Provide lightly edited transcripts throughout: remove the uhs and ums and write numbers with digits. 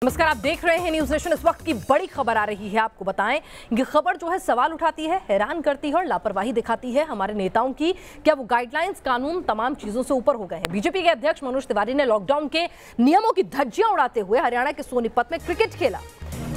नमस्कार, आप देख रहे हैं न्यूज नेशन। इस वक्त की बड़ी खबर आ रही है। आपको बताएं, ये खबर जो है सवाल उठाती है, हैरान करती है और लापरवाही दिखाती है हमारे नेताओं की। क्या वो गाइडलाइंस, कानून, तमाम चीजों से ऊपर हो गए हैं? बीजेपी के अध्यक्ष मनोज तिवारी ने लॉकडाउन के नियमों की धज्जियां उड़ाते हुए हरियाणा के सोनीपत में क्रिकेट खेला।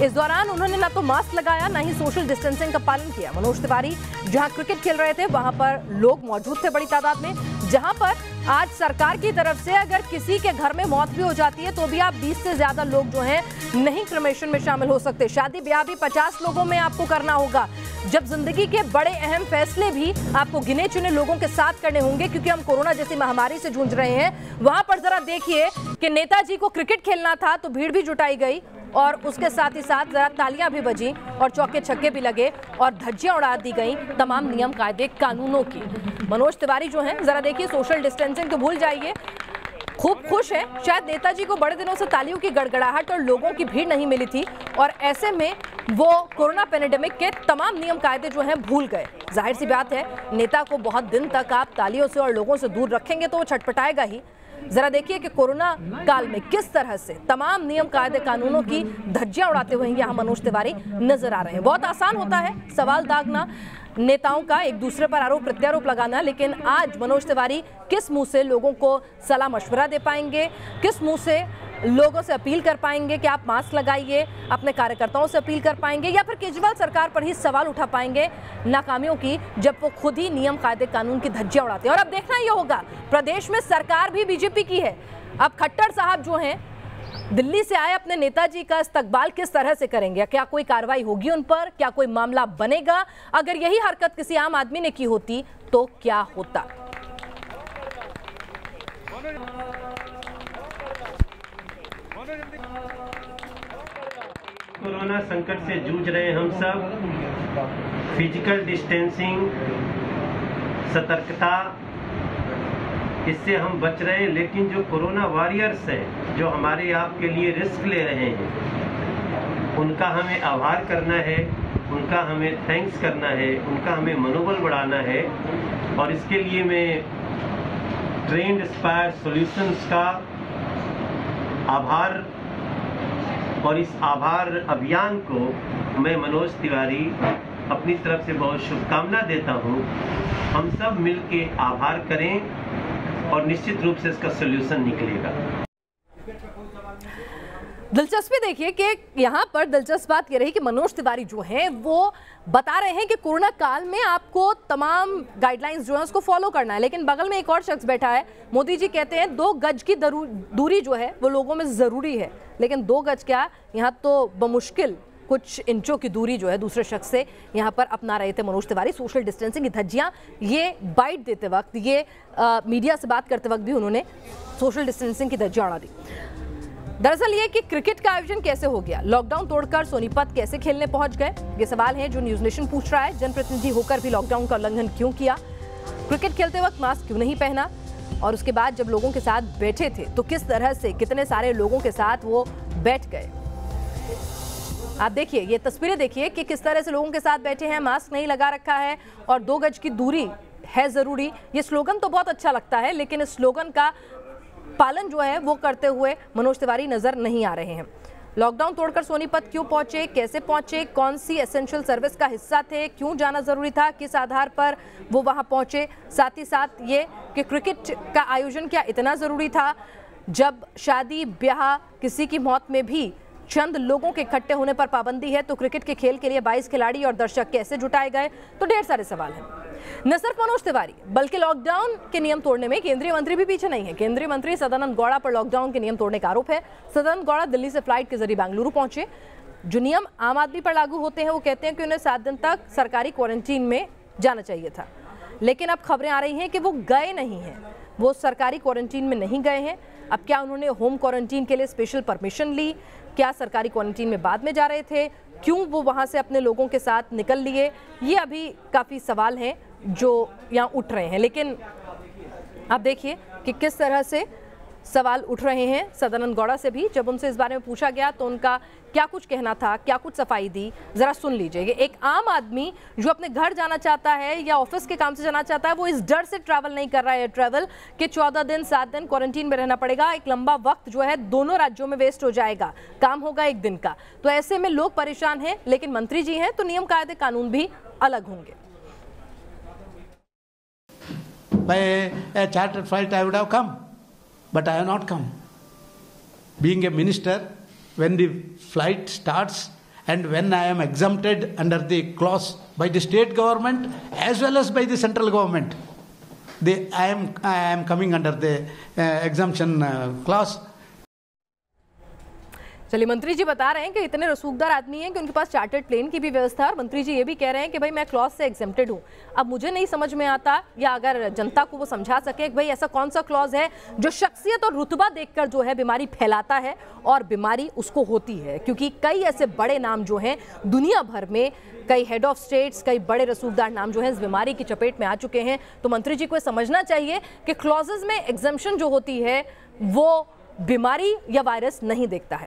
इस दौरान उन्होंने ना तो मास्क लगाया, ना ही सोशल डिस्टेंसिंग का पालन किया। मनोज तिवारी जहां क्रिकेट खेल रहे थे, वहां पर लोग मौजूद थे बड़ी तादाद में, जहां पर आज सरकार की तरफ से अगर किसी के घर में मौत भी हो जाती है तो भी आप 20 से ज्यादा लोग जो हैं नहीं क्रिमेशन में शामिल हो सकते। शादी ब्याह भी 50 लोगों में आपको करना होगा। जब जिंदगी के बड़े अहम फैसले भी आपको गिने चुने लोगों के साथ करने होंगे, क्योंकि हम कोरोना जैसी महामारी से जूझ रहे हैं। वहां पर जरा देखिए कि नेताजी को क्रिकेट खेलना था तो भीड़ भी जुटाई गई और उसके साथ ही साथ जरा तालियां भी बजी और चौके छक्के भी लगे और धज्जियां उड़ा दी गई तमाम नियम कायदे कानूनों की। मनोज तिवारी जो हैं, जरा देखिए, सोशल डिस्टेंसिंग तो भूल जाइए, खूब खुश है। शायद नेताजी को बड़े दिनों से तालियों की गड़गड़ाहट और लोगों की भीड़ नहीं मिली थी और ऐसे में वो कोरोना पैंडेमिक के तमाम नियम कायदे जो हैं भूल गए। जाहिर सी बात है, नेता को बहुत दिन तक आप तालियों से और लोगों से दूर रखेंगे तो वो छटपटाएगा ही। जरा देखिए कि कोरोना काल में किस तरह से तमाम नियम कायदे कानूनों की धज्जियां उड़ाते हुए यहाँ मनोज तिवारी नजर आ रहे हैं। बहुत आसान होता है सवाल दागना, नेताओं का एक दूसरे पर आरोप प्रत्यारोप लगाना, लेकिन आज मनोज तिवारी किस मुंह से लोगों को सलाह मशवरा दे पाएंगे, किस मुंह से लोगों से अपील कर पाएंगे कि आप मास्क लगाइए, अपने कार्यकर्ताओं से अपील कर पाएंगे, या फिर केजरीवाल सरकार पर ही सवाल उठा पाएंगे नाकामियों की, जब वो खुद ही नियम कायदे कानून की धज्जियां उड़ाते हैं। और अब देखना ये होगा, प्रदेश में सरकार भी बीजेपी की है। अब खट्टर साहब जो हैं, दिल्ली से आए अपने नेताजी का इस्तकबाल किस तरह से करेंगे? क्या कोई कार्रवाई होगी उन पर? क्या कोई मामला बनेगा? अगर यही हरकत किसी आम आदमी ने की होती तो क्या होता? कोरोना संकट से जूझ रहे हम सब, फिजिकल डिस्टेंसिंग, सतर्कता, इससे हम बच रहे हैं। लेकिन जो कोरोना वॉरियर्स हैं, जो हमारे आपके लिए रिस्क ले रहे हैं, उनका हमें आभार करना है, उनका हमें थैंक्स करना है, उनका हमें मनोबल बढ़ाना है। और इसके लिए मैं ट्रेंड इंस्पायर सॉल्यूशंस का आभार, और इस आभार अभियान को मैं मनोज तिवारी अपनी तरफ से बहुत शुभकामना देता हूं। हम सब मिलके आभार करें और निश्चित रूप से इसका सॉल्यूशन निकलेगा। दिलचस्पी देखिए कि यहाँ पर दिलचस्प बात ये रही कि मनोज तिवारी जो हैं वो बता रहे हैं कि कोरोना काल में आपको तमाम गाइडलाइंस जो है उसको फॉलो करना है, लेकिन बगल में एक और शख्स बैठा है। मोदी जी कहते हैं 2 गज की दूरी जो है वो लोगों में ज़रूरी है, लेकिन 2 गज क्या, यहाँ तो बमुश्किल कुछ इंचों की दूरी जो है दूसरे शख्स से यहाँ पर अपना रहे थे मनोज तिवारी। सोशल डिस्टेंसिंग की धज्जियाँ ये बाइट देते वक्त, ये मीडिया से बात करते वक्त भी उन्होंने सोशल डिस्टेंसिंग की धज्जियाँ उड़ा दी। दरअसल ये कि क्रिकेट का आयोजन कैसे हो गया, लॉकडाउन तोड़कर सोनीपत कैसे खेलने पहुंच गए, ये सवाल है जो न्यूज नेशन पूछ रहा है। जनप्रतिनिधि होकर भी लॉकडाउन का उल्लंघन क्यों किया, क्रिकेट खेलते वक्त मास्क क्यों नहीं पहना, और उसके बाद जब लोगों के साथ बैठे थे तो किस तरह से कितने सारे लोगों के साथ वो बैठ गए। आप देखिए, ये तस्वीरें देखिए कि किस तरह से लोगों के साथ बैठे हैं, मास्क नहीं लगा रखा है और 2 गज की दूरी है जरूरी। ये स्लोगन तो बहुत अच्छा लगता है, लेकिन इस स्लोगन का पालन जो है वो करते हुए मनोज तिवारी नजर नहीं आ रहे हैं। लॉकडाउन तोड़कर सोनीपत क्यों पहुंचे, कैसे पहुंचे, कौन सी एसेंशियल सर्विस का हिस्सा थे, क्यों जाना जरूरी था, किस आधार पर वो वहां पहुंचे, साथ ही साथ ये कि क्रिकेट का आयोजन क्या इतना जरूरी था, जब शादी ब्याह किसी की मौत में भी चंद लोगों के इकट्ठे होने पर पाबंदी है तो क्रिकेट के खेल के लिए 22 खिलाड़ी और दर्शक कैसे जुटाए गए। तो ढेर सारे सवाल हैं। न सिर्फ मनोज तिवारी बल्कि लॉकडाउन के नियम तोड़ने में केंद्रीय मंत्री भी पीछे नहीं है। केंद्रीय मंत्री सदानंद गौड़ा पर लॉकडाउन के नियम तोड़ने का आरोप है। सदानंद गौड़ा दिल्ली से फ्लाइट के जरिए बेंगलुरु पहुंचे। जो नियम आम आदमी पर लागू होते हैं वो कहते हैं कि उन्हें 7 दिन तक सरकारी क्वारंटीन में जाना चाहिए था, लेकिन अब खबरें आ रही हैं कि वो गए नहीं हैं, वो सरकारी क्वारंटीन में नहीं गए हैं। अब क्या उन्होंने होम क्वारंटीन के लिए स्पेशल परमिशन ली, क्या सरकारी क्वारंटीन में बाद में जा रहे थे, क्यों वो वहां से अपने लोगों के साथ निकल लिए, ये अभी काफ़ी सवाल हैं जो यहाँ उठ रहे हैं। लेकिन आप देखिए कि किस तरह से सवाल उठ रहे हैं सदानंद गौड़ा से भी। जब उनसे इस बारे में पूछा गया तो उनका क्या कुछ कहना था, क्या कुछ सफाई दी, जरा सुन लीजिए। एक आम आदमी जो अपने घर जाना चाहता है या ऑफिस के काम से जाना चाहता है, वो इस डर से ट्रैवल नहीं कर रहा है ट्रैवल कि 14 दिन 7 दिन क्वारंटीन में रहना पड़ेगा, एक लंबा वक्त जो है दोनों राज्यों में वेस्ट हो जाएगा, काम होगा एक दिन का। तो ऐसे में लोग परेशान हैं, लेकिन मंत्री जी हैं तो नियम कायदे कानून भी अलग होंगे। By a chartered flight I would have come, but I have not come. Being a minister, when the flight starts and when I am exempted under the clause by the state government as well as by the central government, I am coming under the exemption clause. चलिए, मंत्री जी बता रहे हैं कि इतने रसूखदार आदमी हैं कि उनके पास चार्टर्ड प्लेन की भी व्यवस्था है और मंत्री जी ये भी कह रहे हैं कि भाई मैं क्लॉज से एग्जेम्प्टेड हूं। अब मुझे नहीं समझ में आता, या अगर जनता को वो समझा सके कि भाई ऐसा कौन सा क्लॉज है जो शख्सियत और रुतबा देखकर जो है बीमारी फैलाता है और बीमारी उसको होती है। क्योंकि कई ऐसे बड़े नाम जो हैं दुनिया भर में, कई हेड ऑफ स्टेट्स, कई बड़े रसूखदार नाम जो हैं इस बीमारी की चपेट में आ चुके हैं। तो मंत्री जी को समझना चाहिए कि क्लॉजेज में एग्जेम्पशन जो होती है वो बीमारी या वायरस नहीं देखता है।